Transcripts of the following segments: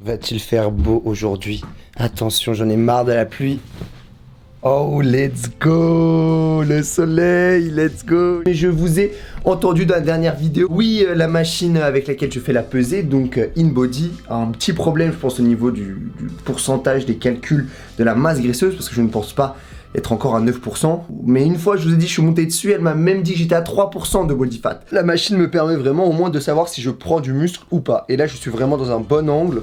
Va-t-il faire beau aujourd'hui? Attention, j'en ai marre de la pluie. Oh, let's go! Le soleil, let's go! Et je vous ai entendu dans la dernière vidéo. Oui, la machine avec laquelle je fais la pesée, donc InBody, a un petit problème, je pense, au niveau du pourcentage des calculs de la masse graisseuse, parce que je ne pense pas être encore à 9%. Mais une fois, je vous ai dit, je suis monté dessus, elle m'a même dit que j'étais à 3% de body fat. La machine me permet vraiment au moins de savoir si je prends du muscle ou pas. Et là, je suis vraiment dans un bon angle.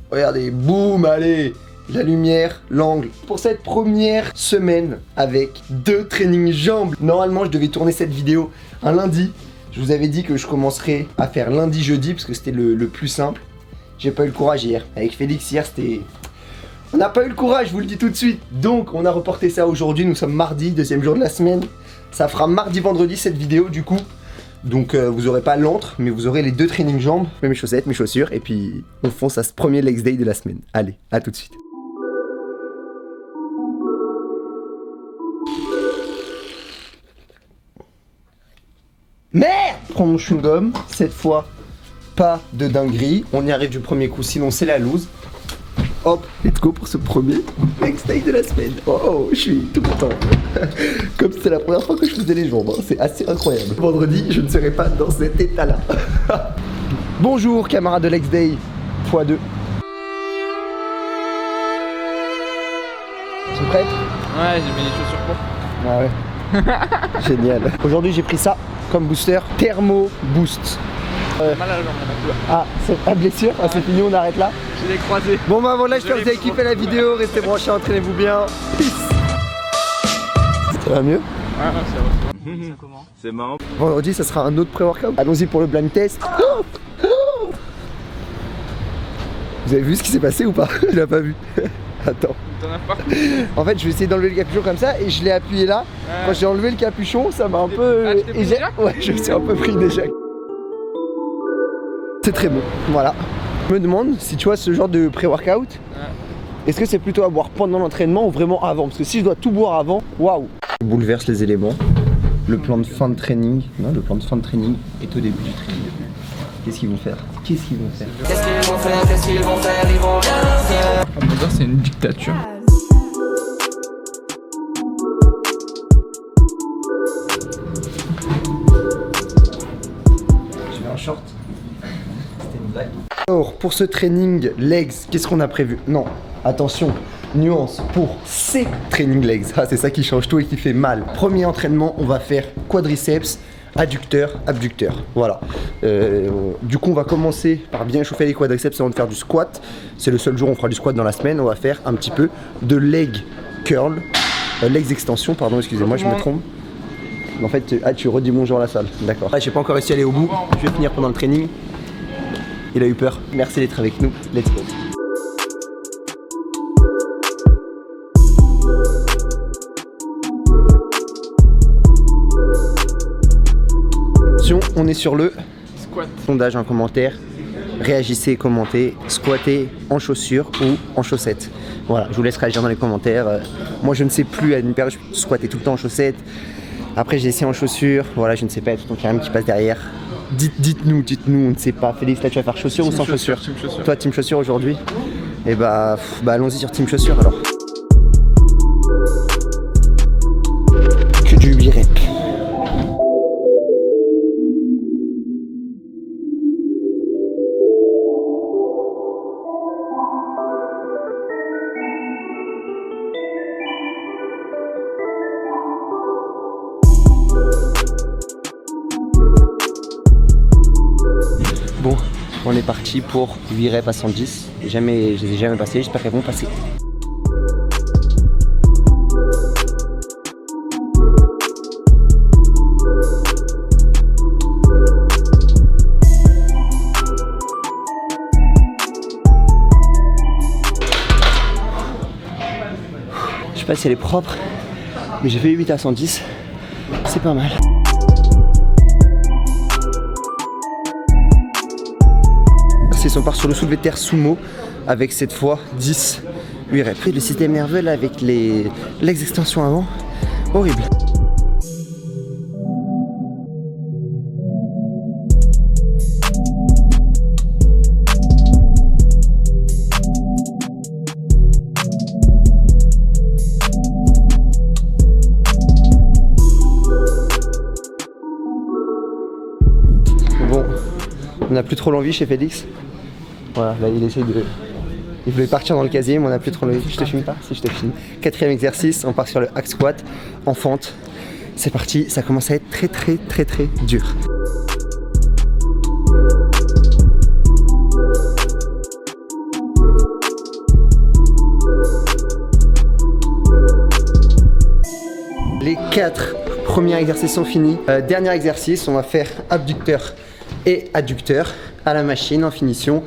Regardez, boum, allez! La lumière, l'angle. Pour cette première semaine avec 2 trainings jambes. Normalement, je devais tourner cette vidéo un lundi. Je vous avais dit que je commencerais à faire lundi-jeudi parce que c'était le plus simple. J'ai pas eu le courage hier. Avec Félix, hier, c'était... On n'a pas eu le courage, je vous le dis tout de suite. Donc, on a reporté ça aujourd'hui. Nous sommes mardi, 2e jour de la semaine. Ça fera mardi-vendredi cette vidéo, du coup. Donc, vous aurez pas l'antre, mais vous aurez les 2 trainings jambes. Je mets mes chaussettes, mes chaussures. Et puis, on fonce à ce premier legs day de la semaine. Allez, à tout de suite. Merde! Prends mon chewing-gum, cette fois, pas de dinguerie. On y arrive du premier coup, sinon c'est la loose. Hop, let's go pour ce premier backstage de la semaine. Oh, je suis tout content. Comme c'est la première fois que je faisais les jambes, hein. C'est assez incroyable. Vendredi, je ne serai pas dans cet état-là. Bonjour, camarades de Legs Day x2. Tu es prête? Ouais, j'ai mis les chaussures pour. Ah ouais. Génial. Aujourd'hui, j'ai pris ça comme booster Thermo Boost. Mal à la jambe, Ah, c'est pas de blessure, ah, c'est fini, on arrête là. Je l'ai croisé. Bon bah voilà, j'espère que vous avez kiffé la vidéo, restez branchés, entraînez-vous bien. Peace. Ça va mieux? Ouais, ça va. Ça comment? C'est marrant. Vendredi, ça sera un autre pré-workout. Allons-y pour le blind test. Vous avez vu ce qui s'est passé ou pas? Il a pas vu. Attends. T'en as pas? En fait, je vais essayer d'enlever le capuchon comme ça et je l'ai appuyé là. Quand j'ai enlevé le capuchon, ça m'a un peu... Ah, tu t'es pris déjà? Ouais, je me suis un peu pris déjà. C'est très bon, voilà. Je me demande si tu vois ce genre de pré-workout, est-ce que c'est plutôt à boire pendant l'entraînement ou vraiment avant? Parce que si je dois tout boire avant, waouh! Je bouleverse les éléments. Le plan de fin de training, non, le plan de fin de training est au début du training. Qu'est-ce qu'ils vont faire? Qu'est-ce qu'ils vont faire? Qu'est-ce qu'ils vont faire? Qu'est-ce qu'ils vont faire? Ils vont rien faire. On va dire c'est une dictature. Je mets un short. C'était une blague. Alors, pour ce training legs, qu'est-ce qu'on a prévu? Non, attention, nuance, pour ces training legs, ah, c'est ça qui change tout et qui fait mal. Premier entraînement, on va faire quadriceps, adducteur, abducteur. Voilà. Du coup, on va commencer par bien chauffer les quadriceps avant de faire du squat. C'est le seul jour où on fera du squat dans la semaine. On va faire un petit peu de leg curl, legs extension, pardon, excusez-moi, je me trompe. En fait, tu redis bonjour à la salle. D'accord. Ah, j'ai pas encore réussi à aller au bout. Je vais finir pendant le training. Il a eu peur. Merci d'être avec nous. Let's go. On est sur le Squat. sondage en commentaire. Réagissez, commentez, squattez en chaussures ou en chaussettes. Voilà, je vous laisse réagir dans les commentaires. Moi, je ne sais plus, à une période, je squattais tout le temps en chaussettes. Après, j'ai essayé en chaussures. Voilà, je ne sais pas, donc il y a rien qui passe derrière. Dites-nous, on ne sait pas. Félix, là, tu vas faire chaussures ou sans chaussures? Team chaussures. Toi, team chaussures aujourd'hui? Et bah allons-y sur team chaussures alors. Que du 8 reps. Bon, on est parti pour 8 reps à 110. Je les ai jamais passés, j'espère qu'elles vont passer. Je sais pas si elle est propre, mais j'ai fait 8 à 110. C'est pas mal. On part sur le soulevé de terre sumo avec cette fois 10 8 reps. Le système nerveux là avec les extensions avant, horrible. n'a plus trop l'envie chez Félix. Voilà, là il essaye de... Il voulait partir dans le casier, mais on n'a plus trop l'envie. Je te filme pas? Si, je te filme. 4e exercice, on part sur le hack squat en fente. C'est parti, ça commence à être très dur. Les 4 premiers exercices sont finis. Dernier exercice, on va faire abducteur et adducteur à la machine en finition.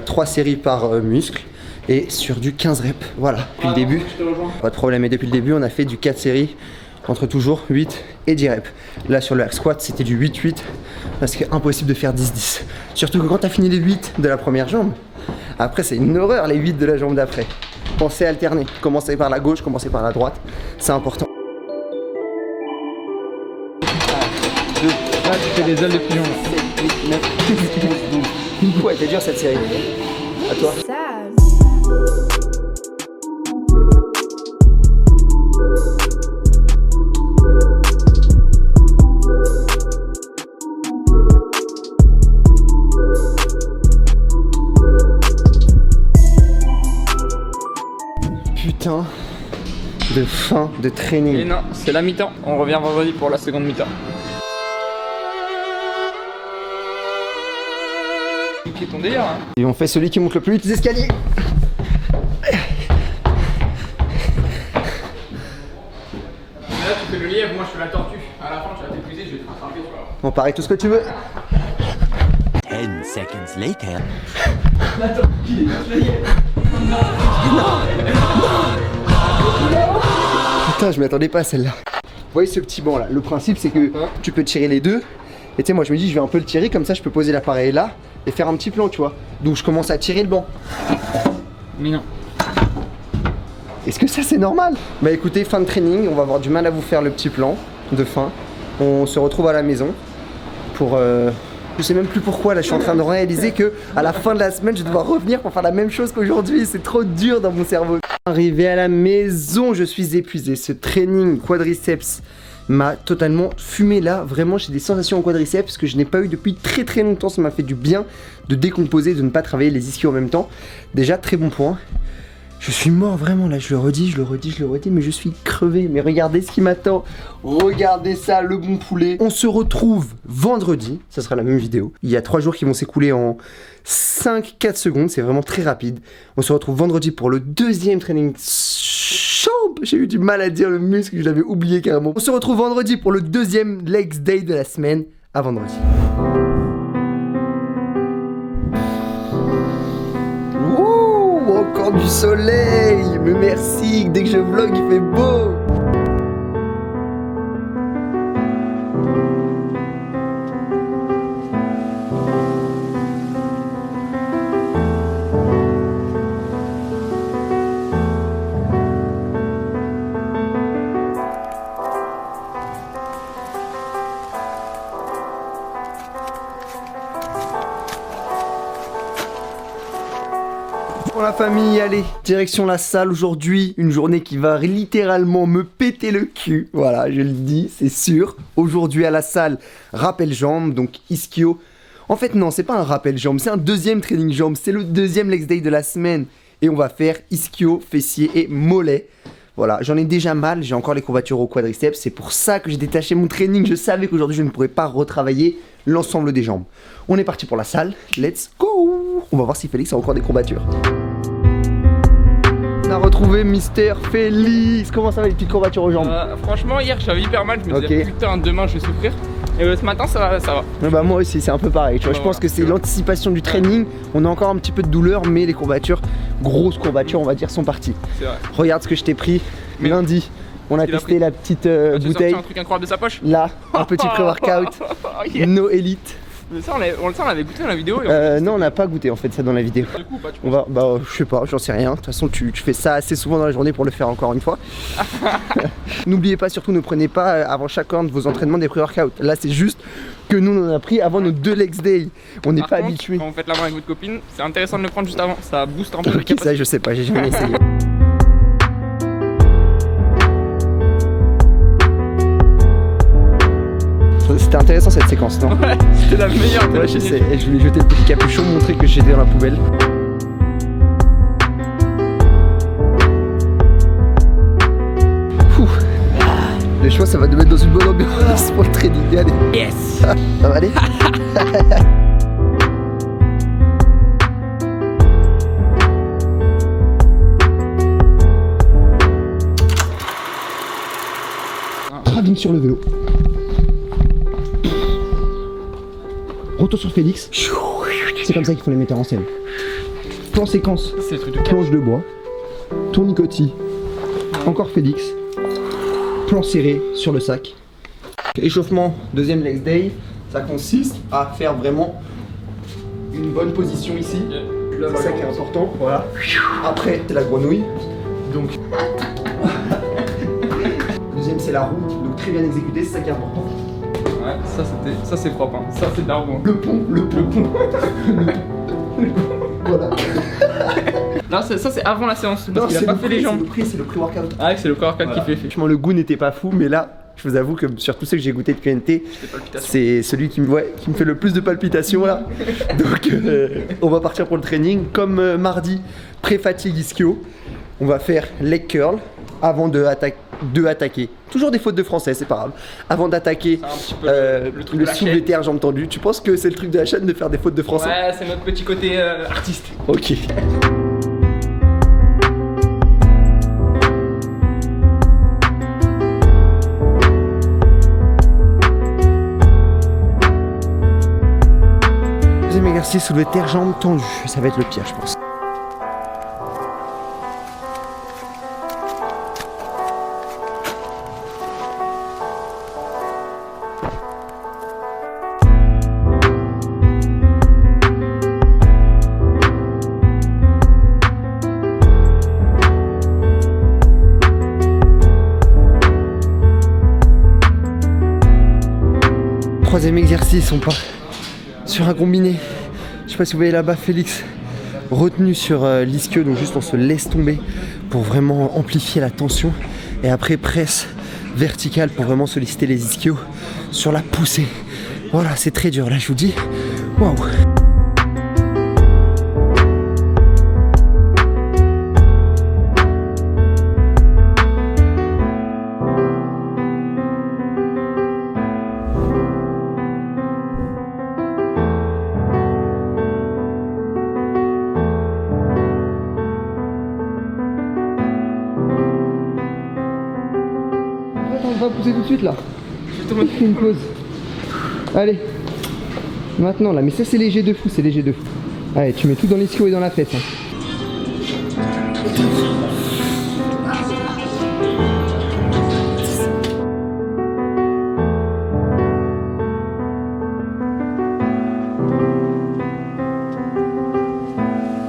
3 séries par muscle et sur du 15 reps. Voilà, depuis le début, pas de problème. Et depuis le début, on a fait du 4 séries entre toujours 8 et 10 reps. Là sur le hack squat, c'était du 8-8 parce que impossible de faire 10-10. Surtout que quand tu as fini les 8 de la première jambe, après c'est une horreur les 8 de la jambe d'après. Pensez à alterner. Commencez par la gauche, commencez par la droite. C'est important. Là, tu fais des ailes de pigeon. 7, 8, 9, 10, 11, 12. Ouais, t'es dur cette série. À toi. Putain de fin de training. Et non, c'est la mi-temps. On revient vendredi pour la seconde mi-temps. Qui est ton délire hein. Et on fait celui qui monte le plus vite les escaliers. Là tu fais le lièvre, moi je fais la tortue. À la fin tu vas t'épuiser, je vais te rattraper. On parie tout ce que tu veux. 10 seconds later. La tortue, le lièvre. Putain, je m'y attendais pas à celle-là. Vous voyez ce petit banc là, le principe c'est que tu peux tirer les deux. Et tu sais, moi je me dis, je vais un peu le tirer, comme ça je peux poser l'appareil là et faire un petit plan, tu vois. Donc je commence à tirer le banc. Mais non. Est-ce que ça c'est normal? Bah écoutez, fin de training, on va avoir du mal à vous faire le petit plan de fin. On se retrouve à la maison pour... Je sais même plus pourquoi, là je suis en train de réaliser que à la fin de la semaine je vais devoir revenir pour faire la même chose qu'aujourd'hui. C'est trop dur dans mon cerveau. Arrivé à la maison, je suis épuisé. Ce training quadriceps m'a totalement fumé là. Vraiment, j'ai des sensations en quadriceps que je n'ai pas eu depuis très longtemps. Ça m'a fait du bien de décomposer, de ne pas travailler les ischios en même temps. Déjà, très bon point. Je suis mort vraiment là, je le redis, mais je suis crevé. Mais regardez ce qui m'attend. Regardez ça, le bon poulet. On se retrouve vendredi, ça sera la même vidéo. Il y a 3 jours qui vont s'écouler en 5-4 secondes, c'est vraiment très rapide. On se retrouve vendredi pour le 2e training champ. J'ai eu du mal à dire le muscle, je l'avais oublié carrément. On se retrouve vendredi pour le 2e legs day de la semaine. À vendredi. Encore du soleil, mais merci, dès que je vlog il fait beau. Pour la famille, allez, direction la salle aujourd'hui, une journée qui va littéralement me péter le cul, voilà, je le dis, c'est sûr. Aujourd'hui à la salle, rappel jambes, donc ischio. En fait non, c'est pas un rappel jambes, c'est un 2e training jambes, c'est le 2e legs day de la semaine. Et on va faire ischio, fessier et mollet. Voilà, j'en ai déjà mal, j'ai encore les courbatures au quadriceps, c'est pour ça que j'ai détaché mon training, je savais qu'aujourd'hui je ne pourrais pas retravailler l'ensemble des jambes. On est parti pour la salle, let's go. On va voir si Félix a encore des courbatures. On a retrouvé Mister Félix. Comment ça va les petites courbatures aux jambes? Franchement hier j'avais hyper mal, je me disais putain demain je vais souffrir. Et ce matin ça va. Bah moi aussi c'est un peu pareil, tu vois, je pense que c'est l'anticipation du training. On a encore un petit peu de douleur mais les courbatures, grosses courbatures on va dire, sont parties. C'est vrai. Regarde ce que je t'ai pris lundi. On a testé la petite bouteille. Un truc incroyable de sa poche. Là, un petit pré-workout. No Elite. Mais ça on l'avait goûté dans la vidéo non on n'a pas goûté en fait ça dans la vidéo. Du coup, on va, je sais pas, j'en sais rien. De toute façon tu fais ça assez souvent dans la journée pour le faire encore une fois. N'oubliez pas surtout, ne prenez pas avant chacun de vos entraînements des pré-workouts. Là c'est juste que nous on en a pris avant nos 2 legs day. On n'est pas habitué. Quand vous faites la main avec votre copine, c'est intéressant de le prendre juste avant, ça booste un peu les capacités. Ça je sais pas, j'ai jamais essayé. C'était intéressant cette séquence, non? Ouais, c'était la meilleure. Ouais, je sais. Et je voulais jeter le petit capuchon, montrer que j'étais dans la poubelle. Je pense que ça va nous mettre dans une bonne ambiance pour le training. Allez. Yes. Ça va aller. Travelling sur le vélo. Retour sur Félix. C'est comme ça qu'ils font les metteurs en scène. Plan séquence. C'est le truc de Planche de bois. Tournicotis. Encore Félix. Plan serré sur le sac. Échauffement, deuxième leg day. Ça consiste à faire vraiment une bonne position ici. C'est ça qui est important. Voilà. Après, c'est la grenouille. Donc, deuxième, c'est la roue. Donc, très bien exécuté, c'est ça qui est important. Ouais, ça c'est propre. Hein. Ça c'est de la roue. Le pont. Voilà. Là, ça c'est avant la séance. Parce qu'il a pas fait les jambes. C'est le pré-workout. Ah, c'est le pré-workout Voilà. qui fait. Franchement, le goût n'était pas fou, mais là, je vous avoue que sur tous ceux que j'ai goûté de QNT, c'est celui qui me fait le plus de palpitations là. Donc, on va partir pour le training. Comme mardi, pré-fatigue ischio, on va faire leg curl avant de attaquer. Toujours des fautes de français, c'est pas grave. Avant d'attaquer le soulevé terre jambes tendues. Tu penses que c'est le truc de la chaîne de faire des fautes de français? Ouais, c'est notre petit côté artiste. Ok. Deuxième exercice, soulevé terre jambes tendues. Ça va être le pire, je pense. Troisième exercice, on part sur un combiné. Je sais pas si vous voyez là-bas, Félix retenu sur l'ischio, donc juste on se laisse tomber pour vraiment amplifier la tension. Et après presse verticale pour vraiment solliciter les ischios sur la poussée. Voilà, c'est très dur là, je vous dis. Waouh! On va pousser tout de suite là. On fait une pause. Allez. Maintenant là, mais ça c'est léger de fou, c'est léger de fou. Allez, tu mets tout dans l'ischio et dans la fesse. Hein.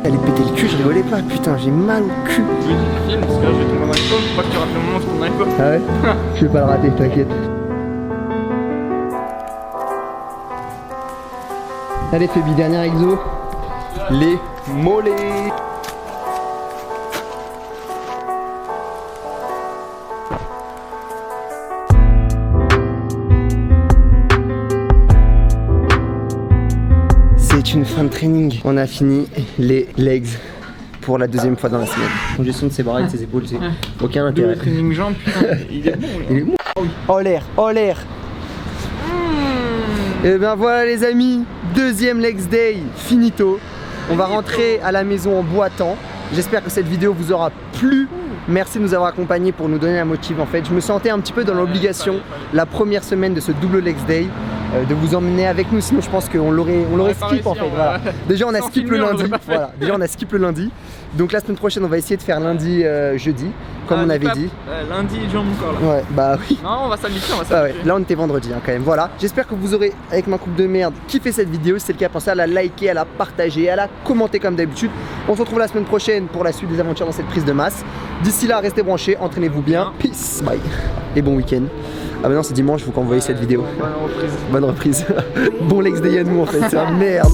Elle est pété le cul, je rigolais pas, putain, j'ai mal au cul. Je vais te filmer parce que là je vais tomber dans les pommes. Faut pas que tu rates le moment où je tombe dans les pommes. Ah ouais? Je vais pas le rater, t'inquiète. Allez Fébi, dernier exo. Les mollets. C'est une fin de training. On a fini les legs pour la deuxième fois dans la semaine. Congestion de ses bras et de ses épaules, c'est aucun intérêt. Le training jambes, putain, il est bon. Il est bon. Oh l'air, oh l'air. Et ben voilà les amis, deuxième legs day, finito. On va rentrer à la maison en boitant. J'espère que cette vidéo vous aura plu. Merci de nous avoir accompagnés pour nous donner la motive. En fait, je me sentais un petit peu dans l'obligation la première semaine de ce double legs day de vous emmener avec nous. Sinon, je pense qu'on l'aurait skip en fait. Voilà. Déjà, on a skip le lundi. Voilà. Déjà, on a skip le lundi. Donc la semaine prochaine, on va essayer de faire lundi, jeudi, comme on avait dit. Lundi, jambes encore là. Ouais, bah oui. Non, on va s'habituer, Ah ouais, là on était vendredi hein, quand même, voilà. J'espère que vous aurez, avec ma coupe de merde, kiffé cette vidéo. Si c'est le cas, pensez à la liker, à la partager, à la commenter comme d'habitude. On se retrouve la semaine prochaine pour la suite des aventures dans cette prise de masse. D'ici là, restez branchés, entraînez-vous bien. Peace, bye. Et bon week-end. Ah bah non, c'est dimanche, faut qu'on voie cette vidéo. Bonne reprise. Bonne reprise. Bon legs day à nous en fait, c'est merde.